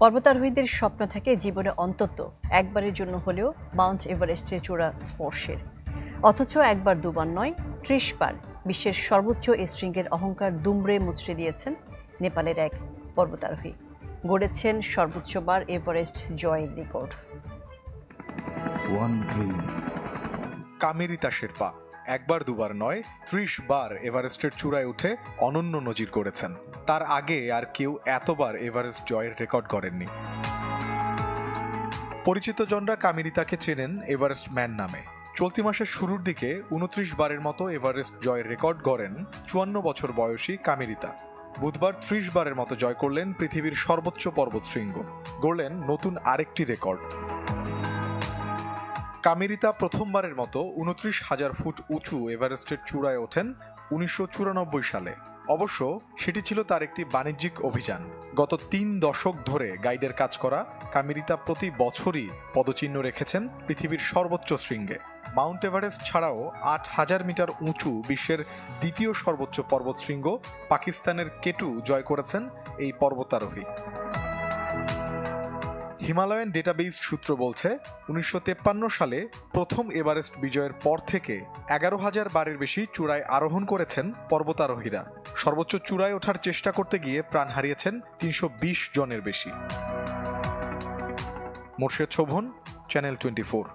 পর্বতারোহীদের স্বপ্ন থাকে জীবনে অন্তত একবারের জন্য হলেও মাউন্ট এভারেস্টের চূড়া স্পর্শের। অথচ একবার দুবার নয়, ৩০ বার বিশ্বের সর্বোচ্চ এই শৃঙ্গের অহংকার দুমড়ে মুচড়ে দিয়েছেন নেপালের এক পর্বতারোহী। গড়েছেন সর্বোচ্চবার এভারেস্ট জয়ের রেকর্ড। কামেরিতা শেরপা একবার দুবার নয়, ৩০ বার এভারেস্টের চূড়ায় উঠে অনন্য নজির গড়েছেন। তার আগে আর কেউ এতবার এভারেস্ট জয়ের রেকর্ড গড়েননি। পরিচিতজনরা কামেরিতাকে চেনেন এভারেস্ট ম্যান নামে। চলতি মাসের শুরুর দিকে ২৯ বারের মতো এভারেস্ট জয়ের রেকর্ড গড়েন ৫৪ বছর বয়সী কামেরিতা। বুধবার ৩০ বারের মতো জয় করলেন পৃথিবীর সর্বোচ্চ পর্বতশৃঙ্গ, গড়লেন নতুন আরেকটি রেকর্ড। কামেরিতা প্রথমবারের মতো ২৯,০০০ ফুট উঁচু এভারেস্টের চূড়ায় ওঠেন ১৯৯৪ সালে। অবশ্য সেটি ছিল তার একটি বাণিজ্যিক অভিযান। গত ৩ দশক ধরে গাইডের কাজ করা কামেরিতা প্রতি বছরই পদচিহ্ন রেখেছেন পৃথিবীর সর্বোচ্চ শৃঙ্গে। মাউন্ট এভারেস্ট ছাড়াও ৮,০০০ মিটার উঁচু বিশ্বের দ্বিতীয় সর্বোচ্চ পর্বতশৃঙ্গ পাকিস্তানের কেটু জয় করেছেন এই পর্বতারোহী। হিমালয়ান ডেটাবেস সূত্র বলছে ১৯৫৩ সালে প্রথম এভারেস্ট বিজয়ের পর থেকে ১১,০০০ বারের বেশি চূড়ায় আরোহণ করেছেন পর্বতারোহীরা। সর্বোচ্চ চূড়ায় ওঠার চেষ্টা করতে গিয়ে প্রাণ হারিয়েছেন ৩২০ জনের বেশি। মোর্শেদ শোভন, চ্যানেল 24।